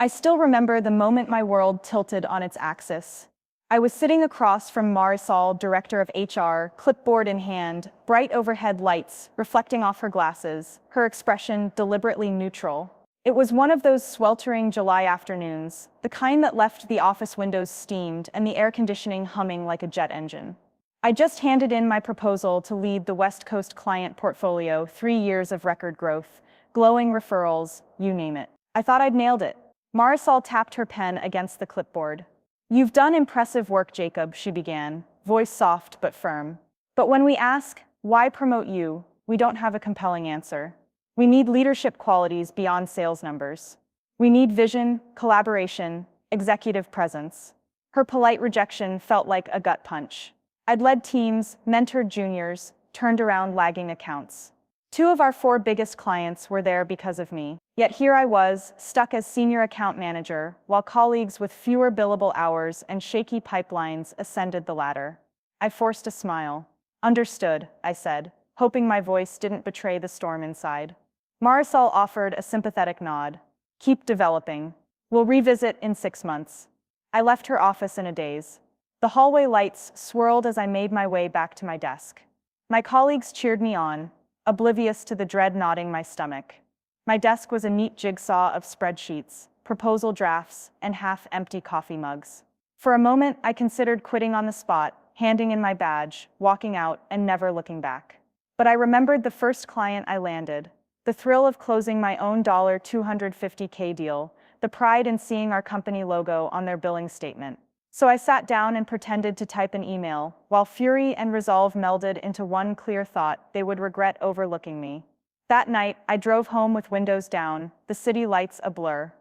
I still remember the moment my world tilted on its axis. I was sitting across from Marisol, director of HR, clipboard in hand, bright overhead lights reflecting off her glasses, her expression deliberately neutral. It was one of those sweltering July afternoons, the kind that left the office windows steamed and the air conditioning humming like a jet engine. I just handed in my proposal to lead the West Coast client portfolio, 3 years of record growth, glowing referrals, you name it. I thought I'd nailed it. Marisol tapped her pen against the clipboard. "You've done impressive work, Jacob," she began, voice soft but firm. "But when we ask, why promote you, we don't have a compelling answer. We need leadership qualities beyond sales numbers. We need vision, collaboration, executive presence." Her polite rejection felt like a gut punch. I'd led teams, mentored juniors, turned around lagging accounts. 2 of our 4 biggest clients were there because of me. Yet here I was, stuck as senior account manager, while colleagues with fewer billable hours and shaky pipelines ascended the ladder. I forced a smile. "Understood," I said, hoping my voice didn't betray the storm inside. Marisol offered a sympathetic nod. "Keep developing. We'll revisit in 6 months." I left her office in a daze. The hallway lights swirled as I made my way back to my desk. My colleagues cheered me on, oblivious to the dread knotting my stomach. My desk was a neat jigsaw of spreadsheets, proposal drafts, and half-empty coffee mugs. For a moment, I considered quitting on the spot, handing in my badge, walking out, and never looking back. But I remembered the first client I landed, the thrill of closing my own $250K deal, the pride in seeing our company logo on their billing statement. So I sat down and pretended to type an email, while fury and resolve melded into one clear thought: they would regret overlooking me. That night, I drove home with windows down, the city lights a blur.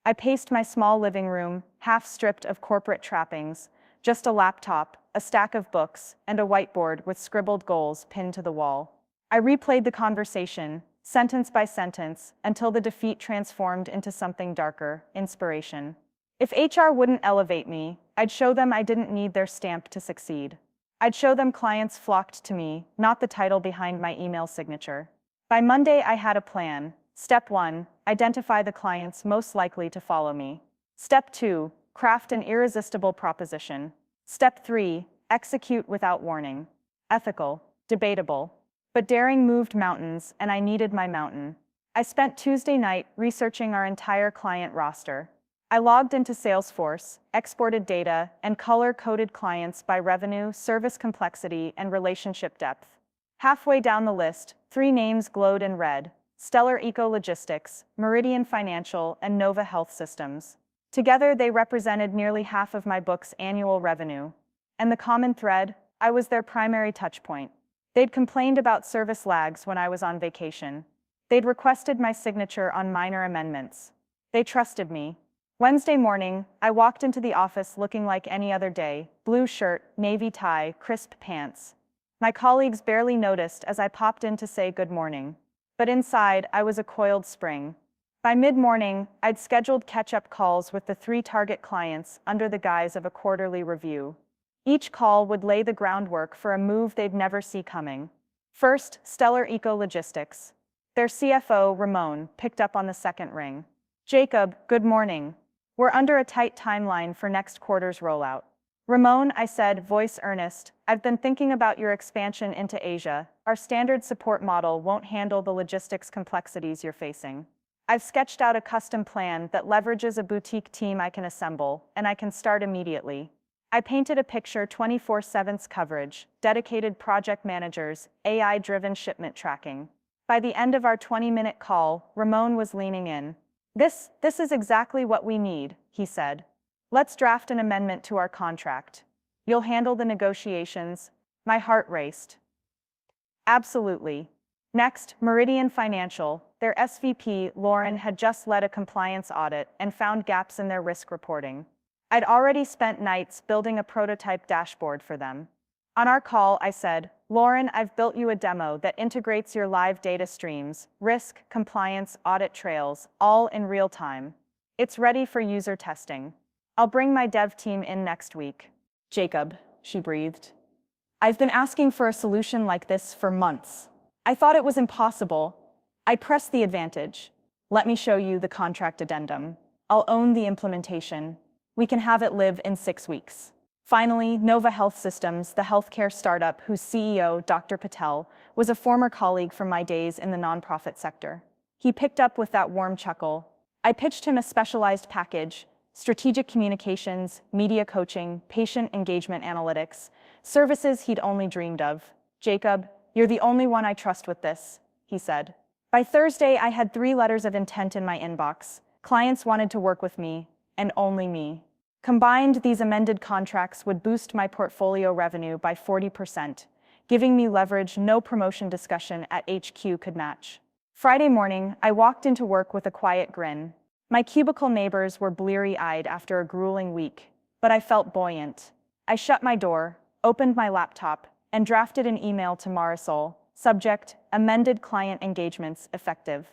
I paced my small living room, half stripped of corporate trappings, just a laptop, a stack of books, and a whiteboard with scribbled goals pinned to the wall. I replayed the conversation, sentence by sentence, until the defeat transformed into something darker: inspiration. If HR wouldn't elevate me, I'd show them I didn't need their stamp to succeed. I'd show them clients flocked to me, not the title behind my email signature. By Monday, I had a plan. Step 1, identify the clients most likely to follow me. Step 2, craft an irresistible proposition. Step 3, execute without warning. Ethical, debatable, but daring moved mountains, and I needed my mountain. I spent Tuesday night researching our entire client roster. I logged into Salesforce, exported data, and color-coded clients by revenue, service complexity, and relationship depth. Halfway down the list, 3 names glowed in red: Stellar Eco Logistics, Meridian Financial, and Nova Health Systems. Together, they represented nearly half of my book's annual revenue. And the common thread: I was their primary touchpoint. They'd complained about service lags when I was on vacation. They'd requested my signature on minor amendments. They trusted me. Wednesday morning, I walked into the office looking like any other day: blue shirt, navy tie, crisp pants. My colleagues barely noticed as I popped in to say good morning. But inside, I was a coiled spring. By mid-morning, I'd scheduled catch-up calls with the 3 target clients under the guise of a quarterly review. Each call would lay the groundwork for a move they'd never see coming. First, Stellar Eco Logistics. Their CFO, Ramon, picked up on the second ring. "Jacob, good morning. We're under a tight timeline for next quarter's rollout." "Ramon," I said, voice earnest, "I've been thinking about your expansion into Asia. Our standard support model won't handle the logistics complexities you're facing. I've sketched out a custom plan that leverages a boutique team I can assemble, and I can start immediately." I painted a picture: 24/7 coverage, dedicated project managers, AI-driven shipment tracking. By the end of our 20-minute call, Ramon was leaning in. This is exactly what we need," he said. "Let's draft an amendment to our contract. You'll handle the negotiations." My heart raced. "Absolutely." Next, Meridian Financial. Their SVP, Lauren, had just led a compliance audit and found gaps in their risk reporting. I'd already spent nights building a prototype dashboard for them. On our call, I said, "Lauren, I've built you a demo that integrates your live data streams, risk, compliance, audit trails, all in real time. It's ready for user testing. I'll bring my dev team in next week." "Jacob," she breathed. "I've been asking for a solution like this for months. I thought it was impossible." I pressed the advantage. "Let me show you the contract addendum." I'll own the implementation. We can have it live in 6 weeks. Finally, Nova Health Systems, the healthcare startup whose CEO, Dr. Patel, was a former colleague from my days in the nonprofit sector. He picked up with that warm chuckle. I pitched him a specialized package: strategic communications, media coaching, patient engagement analytics, services he'd only dreamed of. "Jacob, you're the only one I trust with this," he said. By Thursday, I had 3 letters of intent in my inbox. Clients wanted to work with me, and only me. Combined, these amended contracts would boost my portfolio revenue by 40%, giving me leverage no promotion discussion at HQ could match. Friday morning, I walked into work with a quiet grin. My cubicle neighbors were bleary-eyed after a grueling week, but I felt buoyant. I shut my door, opened my laptop, and drafted an email to Marisol, subject: amended client engagements effective.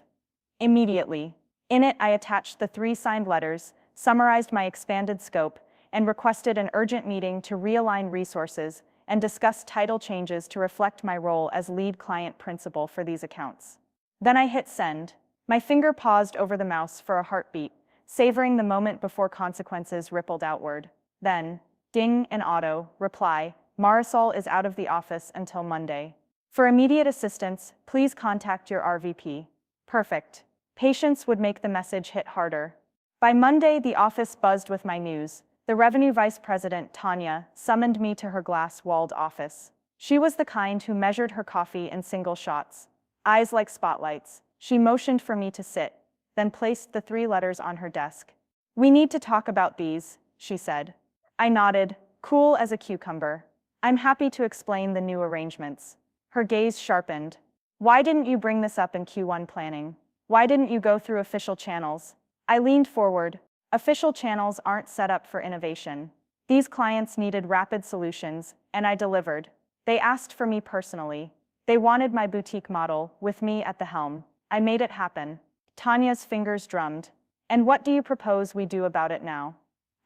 Immediately. In it, I attached the 3 signed letters, summarized my expanded scope, and requested an urgent meeting to realign resources and discuss title changes to reflect my role as lead client principal for these accounts. Then I hit send. My finger paused over the mouse for a heartbeat, savoring the moment before consequences rippled outward. Then, ding, an auto reply: Marisol is out of the office until Monday. For immediate assistance, please contact your RVP. Perfect. Patience would make the message hit harder. By Monday, the office buzzed with my news. The revenue vice president, Tanya, summoned me to her glass-walled office. She was the kind who measured her coffee in single shots. Eyes like spotlights. She motioned for me to sit, then placed the 3 letters on her desk. "We need to talk about these," she said. I nodded, cool as a cucumber. "I'm happy to explain the new arrangements." Her gaze sharpened. "Why didn't you bring this up in Q1 planning? Why didn't you go through official channels?" I leaned forward. Official channels aren't set up for innovation. These clients needed rapid solutions, and I delivered. They asked for me personally. They wanted my boutique model, with me at the helm. I made it happen. Tanya's fingers drummed. "And what do you propose we do about it now?"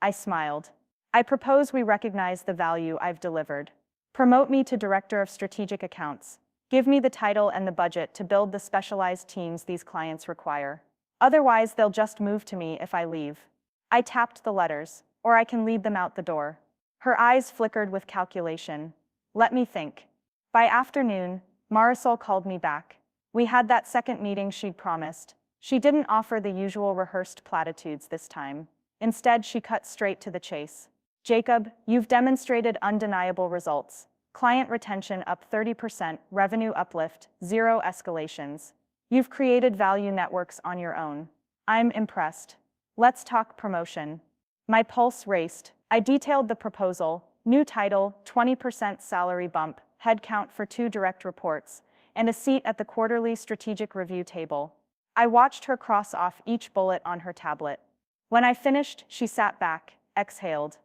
I smiled. "I propose we recognize the value I've delivered. Promote me to Director of Strategic Accounts. Give me the title and the budget to build the specialized teams these clients require. Otherwise, they'll just move to me if I leave." I tapped the letters. "Or I can lead them out the door." Her eyes flickered with calculation. "Let me think." By afternoon, Marisol called me back. We had that second meeting she'd promised. She didn't offer the usual rehearsed platitudes this time. Instead, she cut straight to the chase. "Jacob, you've demonstrated undeniable results. Client retention up 30%, revenue uplift, 0 escalations. You've created value networks on your own. I'm impressed. Let's talk promotion." My pulse raced. I detailed the proposal: new title, 20% salary bump, headcount for 2 direct reports, and a seat at the quarterly strategic review table. I watched her cross off each bullet on her tablet. When I finished, she sat back, exhaled.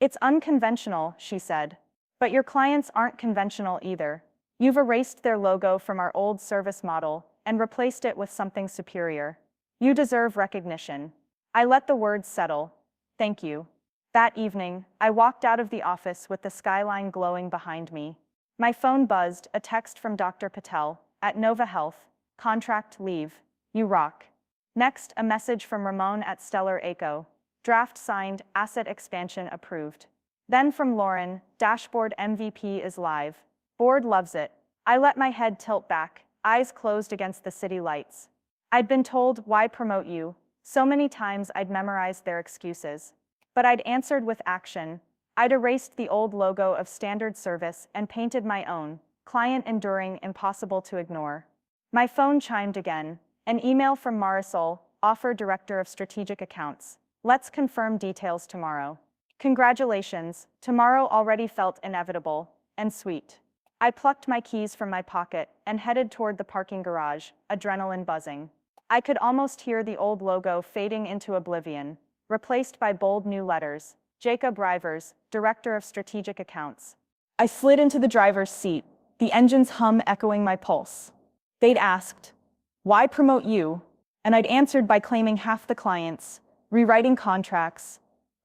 "It's unconventional," she said. "But your clients aren't conventional either. You've erased their logo from our old service model and replaced it with something superior. You deserve recognition." I let the words settle. "Thank you." That evening, I walked out of the office with the skyline glowing behind me. My phone buzzed, a text from Dr. Patel, at Nova Health: "Contract leave. You rock." Next, a message from Ramon at Stellar Eco: "Draft signed, asset expansion approved." Then from Lauren: "Dashboard MVP is live. Board loves it." I let my head tilt back, eyes closed against the city lights. I'd been told, "Why promote you?" So many times I'd memorized their excuses. But I'd answered with action. I'd erased the old logo of standard service and painted my own: client enduring, impossible to ignore. My phone chimed again. An email from Marisol: "Offer Director of Strategic Accounts. Let's confirm details tomorrow." Congratulations. Tomorrow already felt inevitable and sweet. I plucked my keys from my pocket and headed toward the parking garage, adrenaline buzzing. I could almost hear the old logo fading into oblivion, replaced by bold new letters: Jacob Rivers, Director of Strategic Accounts. I slid into the driver's seat, the engine's hum echoing my pulse. They'd asked, "Why promote you?" And I'd answered by claiming half the clients, rewriting contracts,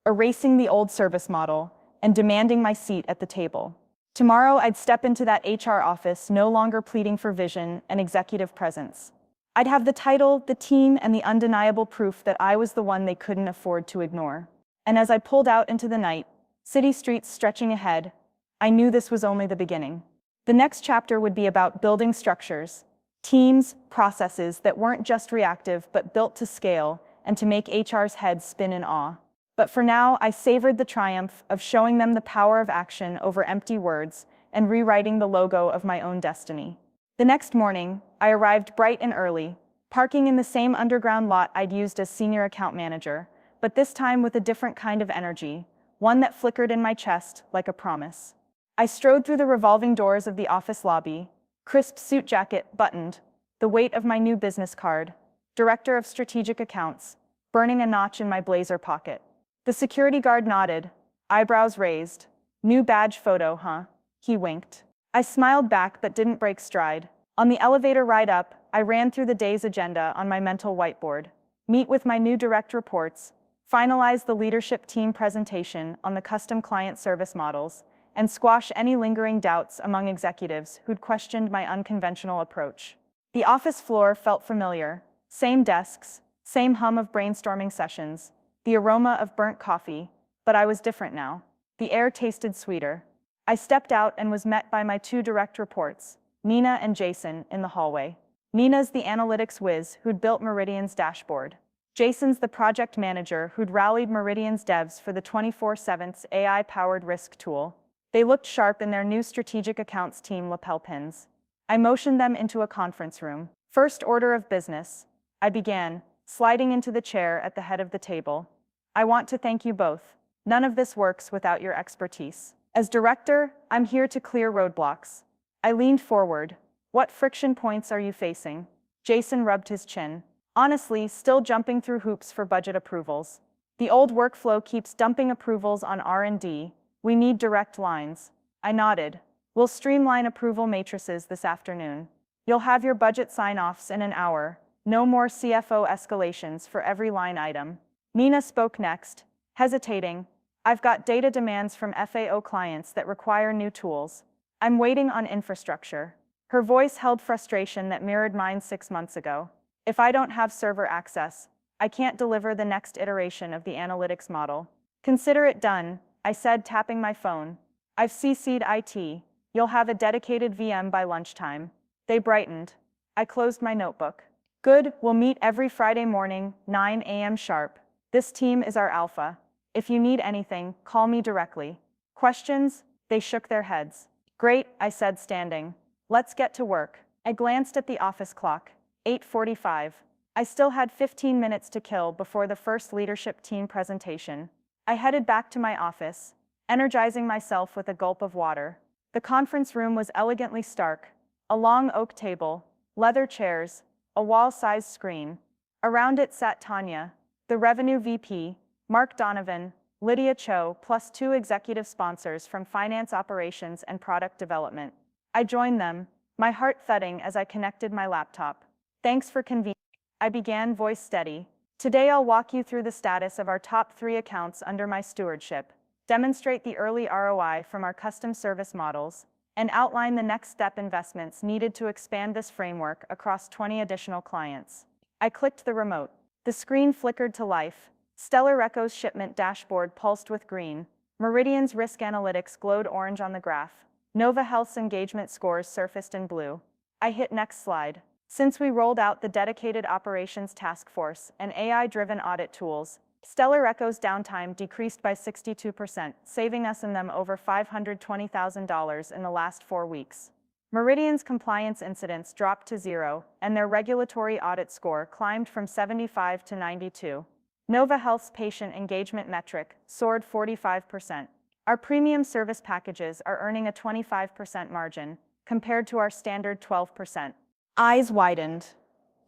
erasing the old service model, and demanding my seat at the table. Tomorrow, I'd step into that HR office, no longer pleading for vision and executive presence. I'd have the title, the team, and the undeniable proof that I was the one they couldn't afford to ignore. And as I pulled out into the night, city streets stretching ahead, I knew this was only the beginning. The next chapter would be about building structures, teams, processes that weren't just reactive but built to scale and to make HR's head spin in awe. But for now, I savored the triumph of showing them the power of action over empty words and rewriting the logo of my own destiny. The next morning, I arrived bright and early, parking in the same underground lot I'd used as senior account manager, but this time with a different kind of energy, one that flickered in my chest like a promise. I strode through the revolving doors of the office lobby, crisp suit jacket buttoned, the weight of my new business card, Director of Strategic Accounts, burning a notch in my blazer pocket. The security guard nodded, eyebrows raised. New badge photo, huh? He winked. I smiled back but didn't break stride. On the elevator ride up, I ran through the day's agenda on my mental whiteboard. Meet with my new direct reports, finalize the leadership team presentation on the custom client service models, and squash any lingering doubts among executives who'd questioned my unconventional approach. The office floor felt familiar. Same desks, same hum of brainstorming sessions, the aroma of burnt coffee, but I was different now. The air tasted sweeter. I stepped out and was met by my two direct reports, Nina and Jason, in the hallway. Nina's the analytics whiz who'd built Meridian's dashboard. Jason's the project manager who'd rallied Meridian's devs for the 24/7 AI-powered risk tool. They looked sharp in their new strategic accounts team lapel pins. I motioned them into a conference room. First order of business, I began, sliding into the chair at the head of the table. I want to thank you both. None of this works without your expertise. As director, I'm here to clear roadblocks. I leaned forward. What friction points are you facing? Jason rubbed his chin. Honestly, still jumping through hoops for budget approvals. The old workflow keeps dumping approvals on R&D. We need direct lines. I nodded. We'll streamline approval matrices this afternoon. You'll have your budget sign-offs in an hour. No more CFO escalations for every line item. Nina spoke next, hesitating. I've got data demands from FAO clients that require new tools. I'm waiting on infrastructure. Her voice held frustration that mirrored mine 6 months ago. If I don't have server access, I can't deliver the next iteration of the analytics model. Consider it done, I said, tapping my phone. I've CC'd IT. You'll have a dedicated VM by lunchtime. They brightened. I closed my notebook. Good, we'll meet every Friday morning, 9 a.m. sharp. This team is our alpha. If you need anything, call me directly. Questions? They shook their heads. Great, I said, standing. Let's get to work. I glanced at the office clock. 8:45. I still had 15 minutes to kill before the first leadership team presentation. I headed back to my office, energizing myself with a gulp of water. The conference room was elegantly stark. A long oak table, leather chairs, a wall-sized screen. Around it sat Tanya, the revenue VP, Mark Donovan, Lydia Cho, plus 2 executive sponsors from finance operations and product development. I joined them, my heart thudding as I connected my laptop. Thanks for convening. I began, voice steady. Today I'll walk you through the status of our top 3 accounts under my stewardship, demonstrate the early ROI from our custom service models, and outline the next step investments needed to expand this framework across 20 additional clients. I clicked the remote. The screen flickered to life. Stellar Reco's shipment dashboard pulsed with green. Meridian's risk analytics glowed orange on the graph. Nova Health's engagement scores surfaced in blue. I hit next slide. Since we rolled out the dedicated operations task force and AI-driven audit tools, Stellar Reco's downtime decreased by 62%, saving us and them over $520,000 in the last 4 weeks. Meridian's compliance incidents dropped to 0, and their regulatory audit score climbed from 75 to 92. Nova Health's patient engagement metric soared 45%. Our premium service packages are earning a 25% margin, compared to our standard 12%. Eyes widened.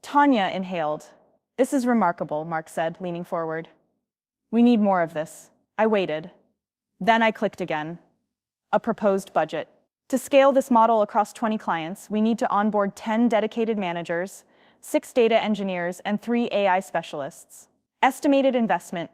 Tanya inhaled. This is remarkable, Mark said, leaning forward. We need more of this. I waited. Then I clicked again. A proposed budget. To scale this model across 20 clients, we need to onboard 10 dedicated managers, 6 data engineers, and 3 AI specialists. Estimated investment,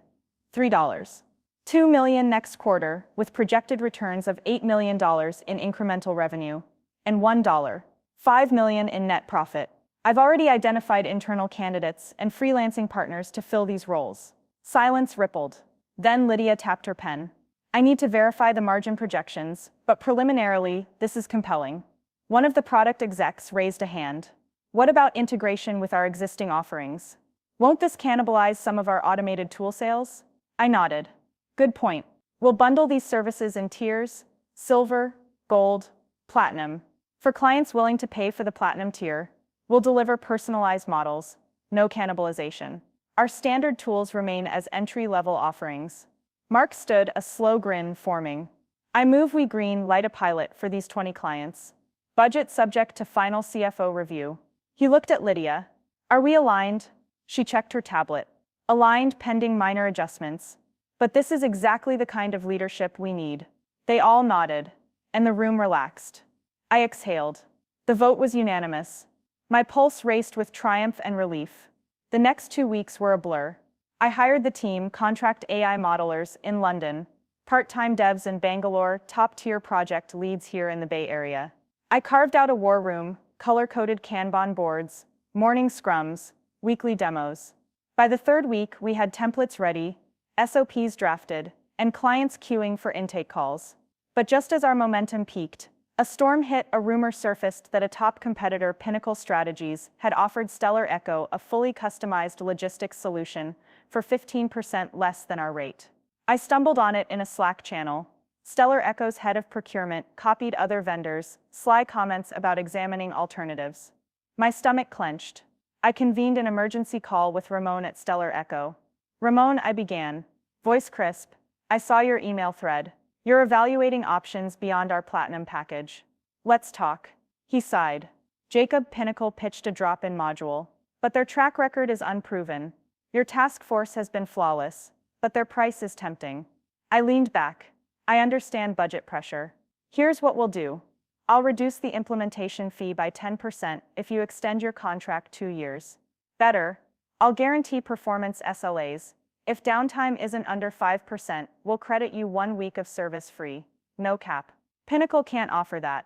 $3. $2 million next quarter, with projected returns of $8 million in incremental revenue, and $5 million in net profit. I've already identified internal candidates and freelancing partners to fill these roles. Silence rippled. Then Lydia tapped her pen. I need to verify the margin projections, but preliminarily, this is compelling. One of the product execs raised a hand. What about integration with our existing offerings? Won't this cannibalize some of our automated tool sales? I nodded. Good point. We'll bundle these services in tiers: silver, gold, platinum. For clients willing to pay for the platinum tier, we'll deliver personalized models, no cannibalization. Our standard tools remain as entry-level offerings. Mark stood, a slow grin forming. I move we green light a pilot for these 20 clients. Budget subject to final CFO review. He looked at Lydia. Are we aligned? She checked her tablet. Aligned pending minor adjustments. But this is exactly the kind of leadership we need. They all nodded, and the room relaxed. I exhaled. The vote was unanimous. My pulse raced with triumph and relief. The next 2 weeks were a blur. I hired the team, contract AI modelers in London, part-time devs in Bangalore, top-tier project leads here in the Bay Area. I carved out a war room, color-coded Kanban boards, morning scrums, weekly demos. By the third week, we had templates ready, SOPs drafted, and clients queuing for intake calls. But just as our momentum peaked, a storm hit. A rumor surfaced that a top competitor, Pinnacle Strategies, had offered Stellar Echo a fully customized logistics solution for 15% less than our rate. I stumbled on it in a Slack channel. Stellar Echo's head of procurement copied other vendors' sly comments about examining alternatives. My stomach clenched. I convened an emergency call with Ramon at Stellar Echo. Ramon, I began, voice crisp, I saw your email thread. You're evaluating options beyond our platinum package. Let's talk. He sighed. Jacob, Pinnacle pitched a drop-in module, but their track record is unproven. Your task force has been flawless, but their price is tempting. I leaned back. I understand budget pressure. Here's what we'll do. I'll reduce the implementation fee by 10% if you extend your contract 2 years. Better, I'll guarantee performance SLAs. If downtime isn't under 5%, we'll credit you 1 week of service free. No cap. Pinnacle can't offer that.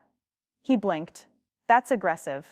He blinked. That's aggressive.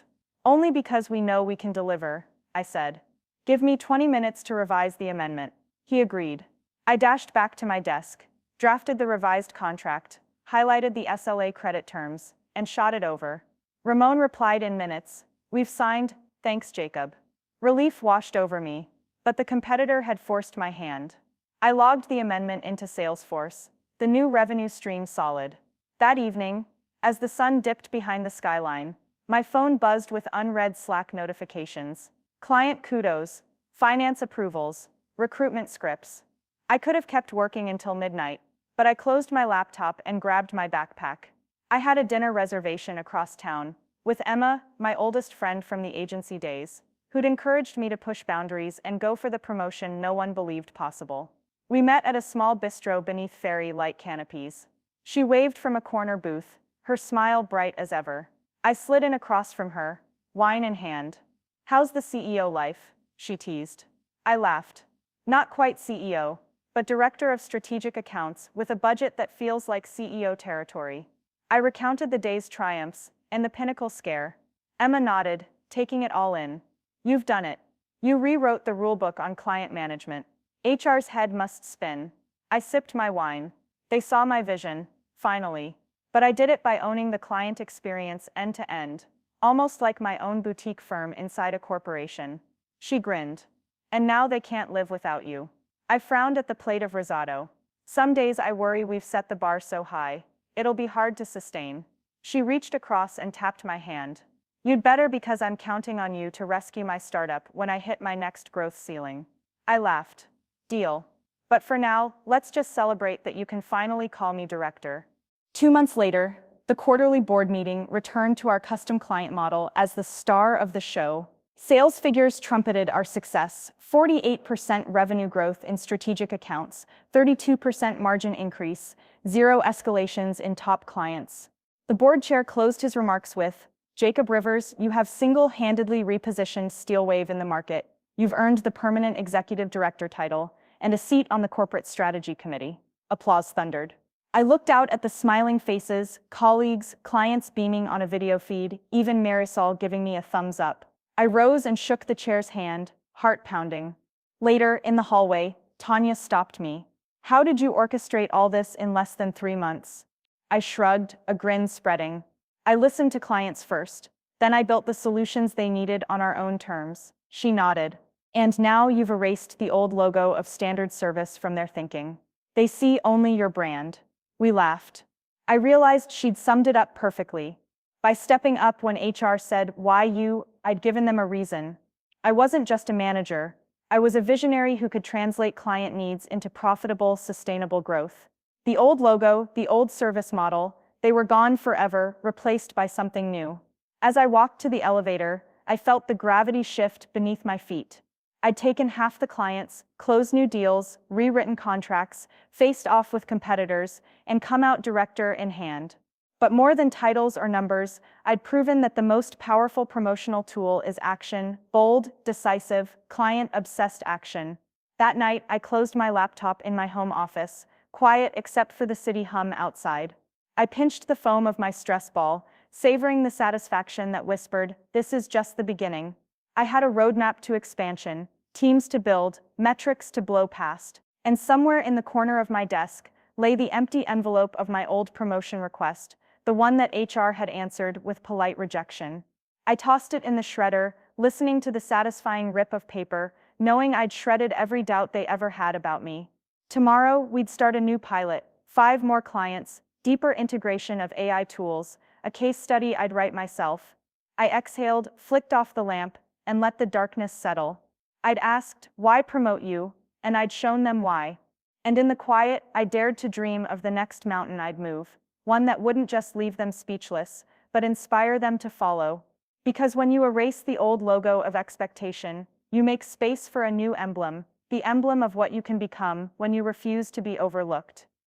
Only because we know we can deliver, I said. Give me 20 minutes to revise the amendment. He agreed. I dashed back to my desk, drafted the revised contract, highlighted the SLA credit terms, and shot it over. Ramon replied in minutes. We've signed, thanks Jacob. Relief washed over me. But the competitor had forced my hand. I logged the amendment into Salesforce, the new revenue stream solid. That evening, as the sun dipped behind the skyline, my phone buzzed with unread Slack notifications. Client kudos, finance approvals, recruitment scripts. I could have kept working until midnight, but I closed my laptop and grabbed my backpack. I had a dinner reservation across town, with Emma, my oldest friend from the agency days, who'd encouraged me to push boundaries and go for the promotion no one believed possible. We met at a small bistro beneath fairy light canopies. She waved from a corner booth, her smile bright as ever. I slid in across from her, wine in hand. How's the CEO life? She teased. I laughed. Not quite CEO, but Director of Strategic Accounts with a budget that feels like CEO territory. I recounted the day's triumphs and the Pinnacle scare. Emma nodded, taking it all in. You've done it. You rewrote the rulebook on client management. HR's head must spin. I sipped my wine. They saw my vision, finally. But I did it by owning the client experience end to end, almost like my own boutique firm inside a corporation. She grinned. And now they can't live without you. I frowned at the plate of risotto. Some days I worry we've set the bar so high, it'll be hard to sustain. She reached across and tapped my hand. You'd better, because I'm counting on you to rescue my startup when I hit my next growth ceiling. I laughed. Deal. But for now, let's just celebrate that you can finally call me director. 2 months later, the quarterly board meeting returned to our custom client model as the star of the show. Sales figures trumpeted our success: 48% revenue growth in strategic accounts, 32% margin increase, 0 escalations in top clients. The board chair closed his remarks with, Jacob Rivers, you have single-handedly repositioned Steelwave in the market. You've earned the permanent executive director title and a seat on the corporate strategy committee. Applause thundered. I looked out at the smiling faces, colleagues, clients beaming on a video feed, even Marisol giving me a thumbs up. I rose and shook the chair's hand, heart pounding. Later, in the hallway, Tanya stopped me. How did you orchestrate all this in less than 3 months? I shrugged, a grin spreading. I listened to clients first. Then I built the solutions they needed on our own terms. She nodded. And now you've erased the old logo of standard service from their thinking. They see only your brand. We laughed. I realized she'd summed it up perfectly. By stepping up when HR said, "Why you?" I'd given them a reason. I wasn't just a manager. I was a visionary who could translate client needs into profitable, sustainable growth. The old logo, the old service model, they were gone forever, replaced by something new. As I walked to the elevator, I felt the gravity shift beneath my feet. I'd taken half the clients, closed new deals, rewritten contracts, faced off with competitors, and come out director in hand. But more than titles or numbers, I'd proven that the most powerful promotional tool is action, bold, decisive, client-obsessed action. That night, I closed my laptop in my home office, quiet except for the city hum outside. I pinched the foam of my stress ball, savoring the satisfaction that whispered, "This is just the beginning." I had a roadmap to expansion, teams to build, metrics to blow past, and somewhere in the corner of my desk lay the empty envelope of my old promotion request, the one that HR had answered with polite rejection. I tossed it in the shredder, listening to the satisfying rip of paper, knowing I'd shredded every doubt they ever had about me. Tomorrow, we'd start a new pilot, 5 more clients, deeper integration of AI tools, a case study I'd write myself. I exhaled, flicked off the lamp, and let the darkness settle. I'd asked, "Why promote you?" And I'd shown them why. And in the quiet, I dared to dream of the next mountain I'd move, one that wouldn't just leave them speechless, but inspire them to follow. Because when you erase the old logo of expectation, you make space for a new emblem, the emblem of what you can become when you refuse to be overlooked.